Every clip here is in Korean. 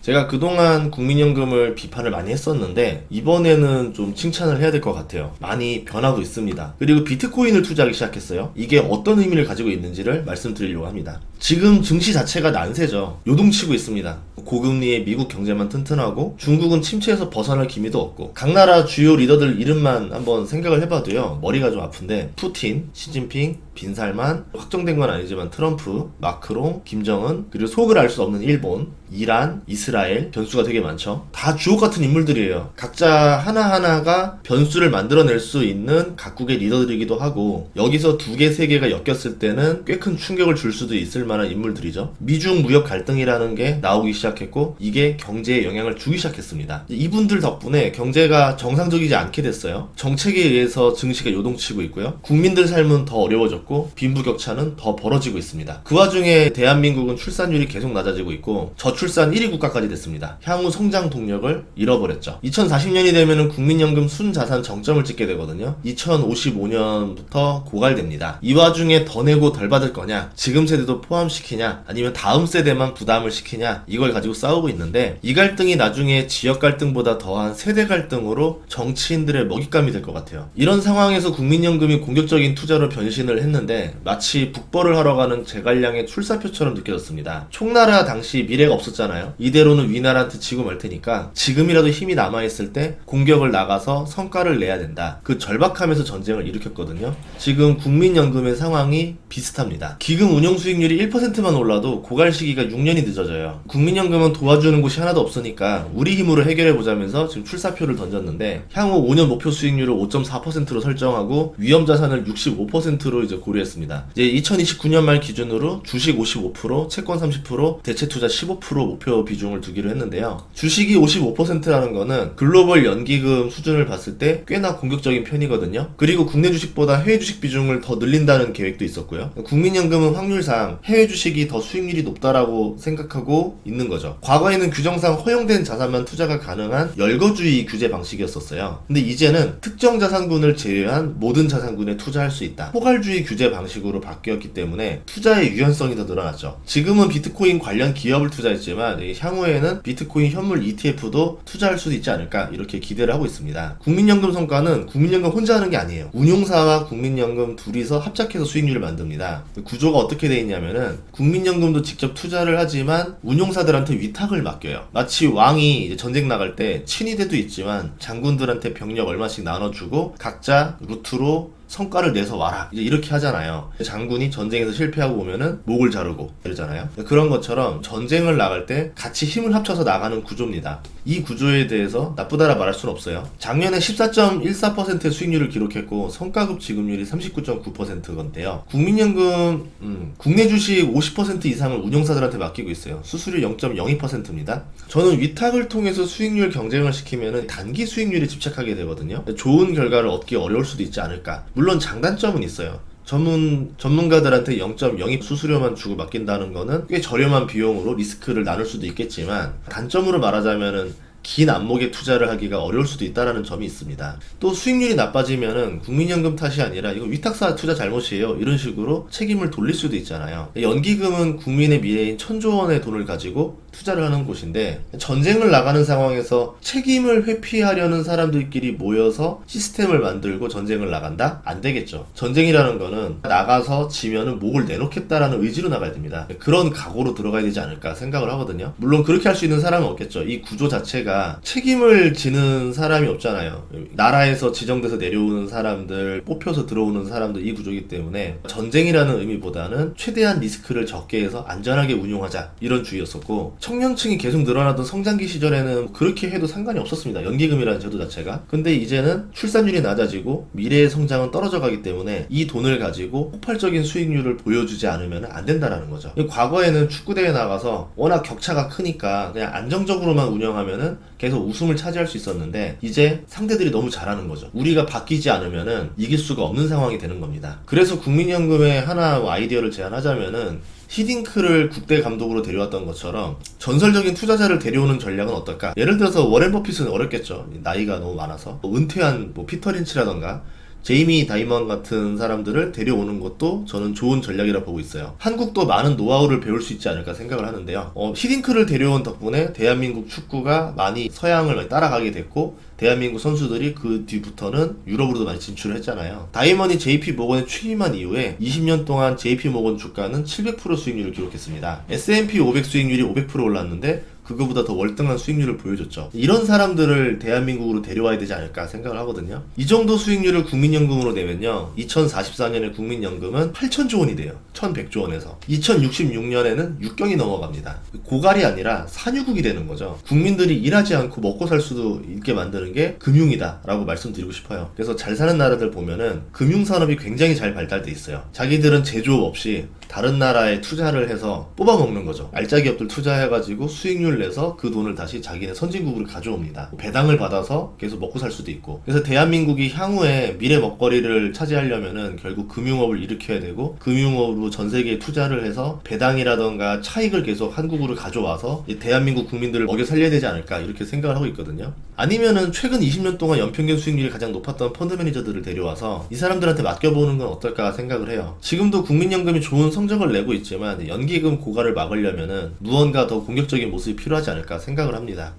제가 그동안 국민연금을 비판을 많이 했었는데 이번에는 좀 칭찬을 해야 될 것 같아요. 많이 변하고 있습니다. 그리고 비트코인을 투자하기 시작했어요. 이게 어떤 의미를 가지고 있는지를 말씀드리려고 합니다. 지금 증시 자체가 난세죠. 요동치고 있습니다. 고금리에 미국 경제만 튼튼하고 중국은 침체에서 벗어날 기미도 없고, 각 나라 주요 리더들 이름만 한번 생각을 해봐도요 머리가 좀 아픈데, 푸틴, 시진핑, 빈살만, 확정된 건 아니지만 트럼프, 마크롱, 김정은, 그리고 속을 알 수 없는 일본, 이란, 이스라엘, 변수가 되게 많죠. 다 주옥 같은 인물들이에요. 각자 하나하나가 변수를 만들어낼 수 있는 각국의 리더들이기도 하고, 여기서 두 개, 세 개가 엮였을 때는 꽤 큰 충격을 줄 수도 있을 만한 인물들이죠. 미중 무역 갈등이라는 게 나오기 시작했고, 이게 경제에 영향을 주기 시작했습니다. 이분들 덕분에 경제가 정상적이지 않게 됐어요. 정책에 의해서 증시가 요동치고 있고요. 국민들 삶은 더 어려워졌고, 빈부격차는 더 벌어지고 있습니다. 그 와중에 대한민국은 출산율이 계속 낮아지고 있고, 저출산 1위 국가까지 됐습니다. 향후 성장 동력을 잃어버렸죠. 2040년이 되면은 국민연금 순자산 정점을 찍게 되거든요. 2055년부터 고갈됩니다. 이 와중에 더 내고 덜 받을 거냐, 지금 세대도 포함시키냐, 아니면 다음 세대만 부담을 시키냐, 이걸 가지고 싸우고 있는데, 이 갈등이 나중에 지역 갈등보다 더한 세대 갈등으로 정치인들의 먹잇감이 될 것 같아요. 이런 상황에서 국민연금이 공격적인 투자로 변신을 했는데 마치 북벌을 하러 가는 제갈량의 출사표처럼 느껴졌습니다. 총나라 당시 미래가 없었잖아요. 이대로는 위나라한테 지고 말 테니까 지금이라도 힘이 남아있을 때 공격을 나가서 성과를 내야 된다. 그 절박함에서 전쟁을 일으켰거든요. 지금 국민연금의 상황이 비슷합니다. 기금 운용 수익률이 1%만 올라도 고갈 시기가 6년이 늦어져요. 국민연금은 도와주는 곳이 하나도 없으니까 우리 힘으로 해결해보자면서 지금 출사표를 던졌는데, 향후 5년 목표 수익률을 5.4%로 설정하고 위험자산을 65%로 이제 고려했습니다. 이제 2029년 말 기준으로 주식 55%, 채권 30%, 대체투자 15% 목표 비중을 두기로 했는데요. 주식이 55%라는 거는 글로벌 연기금 수준을 봤을 때 꽤나 공격적인 편이거든요. 그리고 국내 주식보다 해외 주식 비중을 더 늘린다는 계획도 있었고요. 국민연금은 확률상 해외 주식이 더 수익률이 높다라고 생각하고 있는 거죠. 과거에는 규정상 허용된 자산만 투자가 가능한 열거주의 규제 방식이었었어요. 근데 이제는 특정 자산군을 제외한 모든 자산군에 투자할 수 있다, 포괄주의 규제 방식으로 바뀌었기 때문에 투자의 유연성이 더 늘어났죠. 지금은 비트코인 관련 기업을 투자했지만 향후에는 비트코인 현물 ETF도 투자할 수도 있지 않을까, 이렇게 기대를 하고 있습니다. 국민연금 성과는 국민연금 혼자 하는 게 아니에요. 운용사와 국민연금 둘이서 합작해서 수익률을 만듭니다. 구조가 어떻게 돼 있냐면은, 국민연금도 직접 투자를 하지만 운용사들한테 위탁을 맡겨요. 마치 왕이 이제 전쟁 나갈 때 친위대도 있지만 장군들한테 병력 얼마씩 나눠주고 각자 루트로 성과를 내서 와라, 이제 이렇게 하잖아요. 장군이 전쟁에서 실패하고 오면은 목을 자르고 이러잖아요. 그런 것처럼 전쟁을 나갈 때 같이 힘을 합쳐서 나가는 구조입니다. 이 구조에 대해서 나쁘다라 말할 수는 없어요. 작년에 14.14%의 수익률을 기록했고 성과급 지급률이 39.9%건데요. 국민연금 국내 주식 50% 이상을 운용사들한테 맡기고 있어요. 수수료 0.02%입니다. 저는 위탁을 통해서 수익률 경쟁을 시키면은 단기 수익률에 집착하게 되거든요. 좋은 결과를 얻기 어려울 수도 있지 않을까. 물론 장단점은 있어요. 전문가들한테 0.02 수수료만 주고 맡긴다는 거는 꽤 저렴한 비용으로 리스크를 나눌 수도 있겠지만, 단점으로 말하자면은 긴 안목에 투자를 하기가 어려울 수도 있다는 점이 있습니다. 또 수익률이 나빠지면은 국민연금 탓이 아니라 이거 위탁사 투자 잘못이에요, 이런 식으로 책임을 돌릴 수도 있잖아요. 연기금은 국민의 미래인 1,000조 원의 돈을 가지고 투자를 하는 곳인데, 전쟁을 나가는 상황에서 책임을 회피하려는 사람들끼리 모여서 시스템을 만들고 전쟁을 나간다? 안 되겠죠. 전쟁이라는 거는 나가서 지면은 목을 내놓겠다라는 의지로 나가야 됩니다. 그런 각오로 들어가야 되지 않을까 생각을 하거든요. 물론 그렇게 할 수 있는 사람은 없겠죠. 이 구조 자체가 책임을 지는 사람이 없잖아요. 나라에서 지정돼서 내려오는 사람들, 뽑혀서 들어오는 사람들, 이 구조이기 때문에 전쟁이라는 의미보다는 최대한 리스크를 적게 해서 안전하게 운용하자, 이런 주의였었고, 청년층이 계속 늘어나던 성장기 시절에는 그렇게 해도 상관이 없었습니다. 연기금이라는 제도 자체가. 근데 이제는 출산율이 낮아지고 미래의 성장은 떨어져 가기 때문에 이 돈을 가지고 폭발적인 수익률을 보여주지 않으면 안 된다라는 거죠. 과거에는 축구대회 나가서 워낙 격차가 크니까 그냥 안정적으로만 운영하면은 계속 우승을 차지할 수 있었는데, 이제 상대들이 너무 잘하는 거죠. 우리가 바뀌지 않으면은 이길 수가 없는 상황이 되는 겁니다. 그래서 국민연금의 하나 아이디어를 제안하자면은, 히딩크를 국대 감독으로 데려왔던 것처럼 전설적인 투자자를 데려오는 전략은 어떨까? 예를 들어서 워렌 버핏은 어렵겠죠. 나이가 너무 많아서. 은퇴한 피터 린치라던가 제이미 다이먼 같은 사람들을 데려오는 것도 저는 좋은 전략이라 보고 있어요. 한국도 많은 노하우를 배울 수 있지 않을까 생각을 하는데요. 히딩크를 데려온 덕분에 대한민국 축구가 많이 서양을 따라가게 됐고, 대한민국 선수들이 그 뒤부터는 유럽으로도 많이 진출을 했잖아요. 다이먼이 JP 모건에 취임한 이후에 20년 동안 JP 모건 주가는 700% 수익률을 기록했습니다. S&P 500 수익률이 500% 올랐는데 그거보다 더 월등한 수익률을 보여줬죠. 이런 사람들을 대한민국으로 데려와야 되지 않을까 생각을 하거든요. 이 정도 수익률을 국민연금으로 내면요, 2044년에 국민연금은 8천조 원이 돼요. 1100조 원에서 2066년에는 6경이 넘어갑니다. 고갈이 아니라 산유국이 되는 거죠. 국민들이 일하지 않고 먹고 살 수도 있게 만드는 게 금융이다 라고 말씀드리고 싶어요. 그래서 잘 사는 나라들 보면은 금융산업이 굉장히 잘 발달돼 있어요. 자기들은 제조업 없이 다른 나라에 투자를 해서 뽑아먹는 거죠. 알짜 기업들 투자해가지고 수익률 내서 그 돈을 다시 자기네 선진국으로 가져옵니다. 배당을 받아서 계속 먹고 살 수도 있고. 그래서 대한민국이 향후에 미래 먹거리를 차지하려면은 결국 금융업을 일으켜야 되고, 금융업으로 전 세계에 투자를 해서 배당이라던가 차익을 계속 한국으로 가져와서 대한민국 국민들을 먹여 살려야 되지 않을까 이렇게 생각을 하고 있거든요. 아니면은 최근 20년 동안 연평균 수익률이 가장 높았던 펀드 매니저들을 데려와서 이 사람들한테 맡겨보는 건 어떨까 생각을 해요. 지금도 국민연금이 좋은 성적을 내고 있지만 연기금 고갈을 막으려면은 무언가 더 공격적인 모습이 필요하지 않을까 생각을 합니다.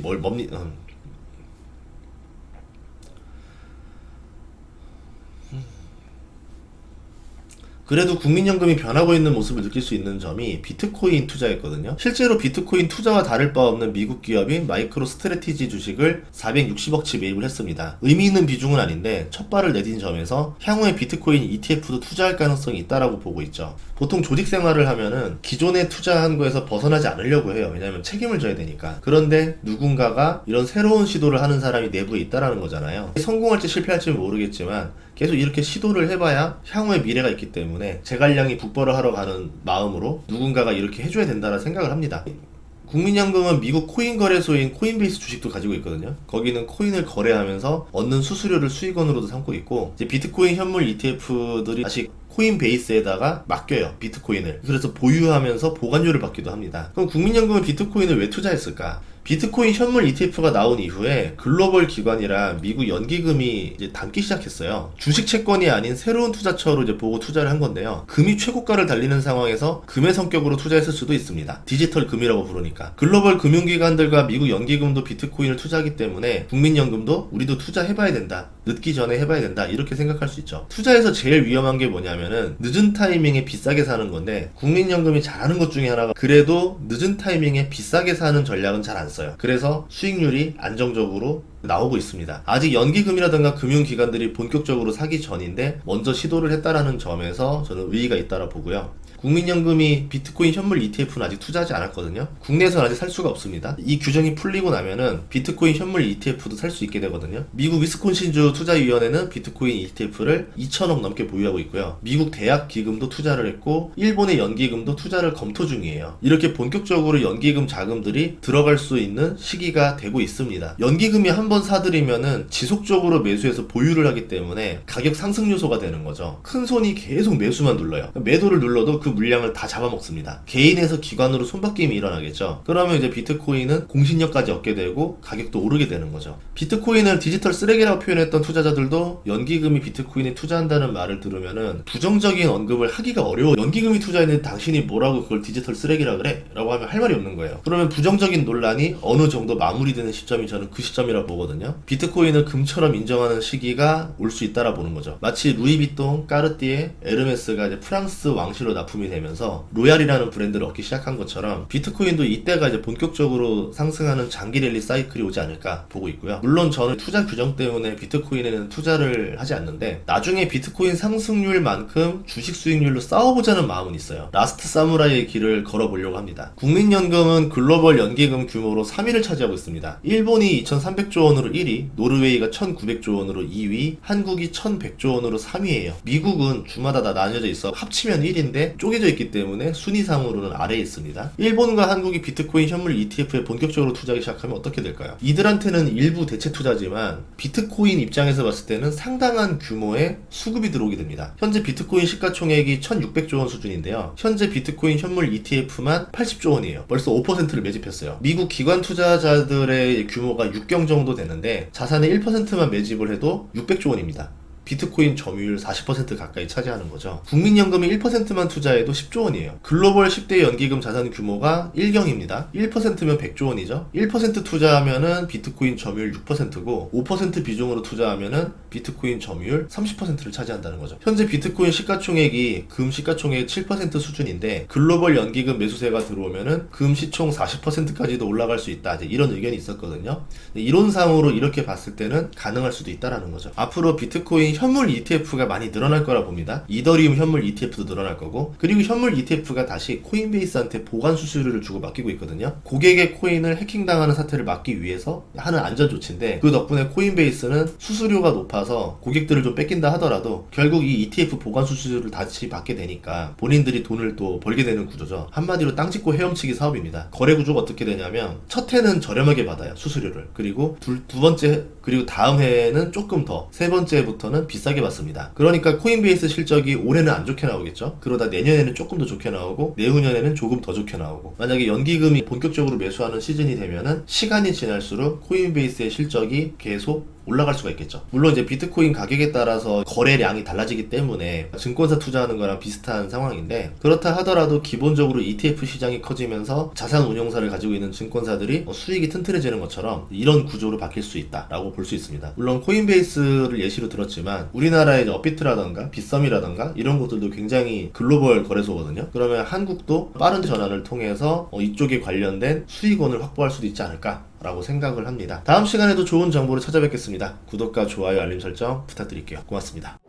그래도 국민연금이 변하고 있는 모습을 느낄 수 있는 점이 비트코인 투자였거든요. 실제로 비트코인 투자와 다를 바 없는 미국 기업인 마이크로 스트래티지 주식을 460억치 매입을 했습니다. 의미 있는 비중은 아닌데 첫 발을 내딘 점에서 향후에 비트코인 ETF도 투자할 가능성이 있다라고 보고 있죠. 보통 조직 생활을 하면은 기존에 투자한 거에서 벗어나지 않으려고 해요. 왜냐하면 책임을 져야 되니까. 그런데 누군가가 이런 새로운 시도를 하는 사람이 내부에 있다라는 거잖아요. 성공할지 실패할지 모르겠지만 계속 이렇게 시도를 해봐야 향후에 미래가 있기 때문에 제갈량이 북벌을 하러 가는 마음으로 누군가가 이렇게 해줘야 된다는 생각을 합니다. 국민연금은 미국 코인 거래소인 코인베이스 주식도 가지고 있거든요. 거기는 코인을 거래하면서 얻는 수수료를 수익원으로도 삼고 있고, 이제 비트코인 현물 ETF들이 다시 코인베이스에다가 맡겨요, 비트코인을. 그래서 보유하면서 보관료를 받기도 합니다. 그럼 국민연금은 비트코인을 왜 투자했을까? 비트코인 현물 ETF가 나온 이후에 글로벌 기관이랑 미국 연기금이 이제 담기 시작했어요. 주식 채권이 아닌 새로운 투자처로 이제 보고 투자를 한 건데요. 금이 최고가를 달리는 상황에서 금의 성격으로 투자했을 수도 있습니다. 디지털 금이라고 부르니까. 글로벌 금융기관들과 미국 연기금도 비트코인을 투자하기 때문에 국민연금도 우리도 투자해봐야 된다, 늦기 전에 해봐야 된다, 이렇게 생각할 수 있죠. 투자에서 제일 위험한 게 뭐냐면은 늦은 타이밍에 비싸게 사는 건데, 국민연금이 잘하는 것 중에 하나가 그래도 늦은 타이밍에 비싸게 사는 전략은 잘 안 써요. 그래서 수익률이 안정적으로 나오고 있습니다. 아직 연기금이라든가 금융기관들이 본격적으로 사기 전인데 먼저 시도를 했다라는 점에서 저는 의의가 있다라 보고요. 국민연금이 비트코인 현물 ETF는 아직 투자하지 않았거든요. 국내에서는 아직 살 수가 없습니다. 이 규정이 풀리고 나면은 비트코인 현물 ETF도 살 수 있게 되거든요. 미국 위스콘신주 투자위원회는 비트코인 ETF를 2천억 넘게 보유하고 있고요. 미국 대학 기금도 투자를 했고, 일본의 연기금도 투자를 검토 중이에요. 이렇게 본격적으로 연기금 자금들이 들어갈 수 있는 시기가 되고 있습니다. 연기금이 한번 사들이면은 지속적으로 매수해서 보유를 하기 때문에 가격 상승 요소가 되는 거죠. 큰 손이 계속 매수만 눌러요. 매도를 눌러도 그 물량을 다 잡아먹습니다. 개인에서 기관으로 손바뀜이 일어나겠죠. 그러면 이제 비트코인은 공신력까지 얻게 되고 가격도 오르게 되는 거죠. 비트코인을 디지털 쓰레기라고 표현했던 투자자들도 연기금이 비트코인에 투자한다는 말을 들으면은 부정적인 언급을 하기가 어려워. 연기금이 투자했는데 당신이 뭐라고 그걸 디지털 쓰레기라 그래? 라고 하면 할 말이 없는 거예요. 그러면 부정적인 논란이 어느 정도 마무리되는 시점이 저는 그 시점이라고 보거든요. 비트코인을 금처럼 인정하는 시기가 올 수 있다라 보는 거죠. 마치 루이비통, 까르띠에, 에르메스가 이제 프랑스 왕실로 납품이 되면서 로얄이라는 브랜드를 얻기 시작한 것처럼 비트코인도 이때가 이제 본격적으로 상승하는 장기 랠리 사이클이 오지 않을까 보고 있고요. 물론 저는 투자 규정 때문에 비트코인에는 투자를 하지 않는데, 나중에 비트코인 상승률만큼 주식 수익률로 싸워보자는 마음은 있어요. 라스트 사무라이의 길을 걸어보려고 합니다. 국민연금은 글로벌 연기금 규모로 3위를 차지하고 있습니다. 일본이 2,300조 원으로 1위, 노르웨이가 1,900조 원으로 2위, 한국이 1,100조 원으로 3위예요. 미국은 주마다 다 나뉘어져 있어 합치면 1위인데 쪼개져 있기 때문에 순위상으로는 아래에 있습니다. 일본과 한국이 비트코인 현물 ETF에 본격적으로 투자하기 시작하면 어떻게 될까요? 이들한테는 일부 대체 투자지만 비트코인 입장에서 봤을 때는 상당한 규모의 수급이 들어오게 됩니다. 현재 비트코인 시가총액이 1,600조 원 수준인데요. 현재 비트코인 현물 ETF만 80조 원이에요. 벌써 5%를 매집했어요. 미국 기관 투자자들의 규모가 6경 정도 되는데 자산의 1%만 매집을 해도 600조 원입니다. 비트코인 점유율 40% 가까이 차지하는 거죠. 국민연금이 1%만 투자해도 10조 원이에요. 글로벌 10대 연기금 자산 규모가 1경입니다. 1%면 100조 원이죠. 1% 투자하면은 비트코인 점유율 6%고 5% 비중으로 투자하면은 비트코인 점유율 30%를 차지한다는 거죠. 현재 비트코인 시가총액이 금 시가총액 7% 수준인데 글로벌 연기금 매수세가 들어오면은 금 시총 40%까지도 올라갈 수 있다. 이제 이런 의견이 있었거든요. 이론상으로 이렇게 봤을 때는 가능할 수도 있다라는 거죠. 앞으로 비트코인 현물 ETF가 많이 늘어날 거라 봅니다. 이더리움 현물 ETF도 늘어날 거고, 그리고 현물 ETF가 다시 코인베이스한테 보관 수수료를 주고 맡기고 있거든요. 고객의 코인을 해킹당하는 사태를 막기 위해서 하는 안전 조치인데, 그 덕분에 코인베이스는 수수료가 높아서 고객들을 좀 뺏긴다 하더라도 결국 이 ETF 보관 수수료를 다시 받게 되니까 본인들이 돈을 또 벌게 되는 구조죠. 한마디로 땅 짚고 헤엄치기 사업입니다. 거래 구조가 어떻게 되냐면 첫 해는 저렴하게 받아요, 수수료를. 그리고 두 번째, 그리고 다음 해에는 조금 더, 세 번째부터는 비싸게 받습니다. 그러니까 코인베이스 실적이 올해는 안 좋게 나오겠죠. 그러다 내년에는 조금 더 좋게 나오고 내후년에는 조금 더 좋게 나오고, 만약에 연기금이 본격적으로 매수하는 시즌이 되면은 시간이 지날수록 코인베이스의 실적이 계속 올라갈 수가 있겠죠. 물론 이제 비트코인 가격에 따라서 거래량이 달라지기 때문에 증권사 투자하는 거랑 비슷한 상황인데, 그렇다 하더라도 기본적으로 ETF 시장이 커지면서 자산 운용사를 가지고 있는 증권사들이 수익이 튼튼해지는 것처럼 이런 구조로 바뀔 수 있다라고 볼 수 있습니다. 물론 코인베이스를 예시로 들었지만 우리나라의 업비트라던가 빗썸이라던가 이런 곳들도 굉장히 글로벌 거래소거든요. 그러면 한국도 빠른 전환을 통해서 이쪽에 관련된 수익원을 확보할 수도 있지 않을까 라고 생각을 합니다. 다음 시간에도 좋은 정보를 찾아뵙겠습니다. 구독과 좋아요, 알림 설정 부탁드릴게요. 고맙습니다.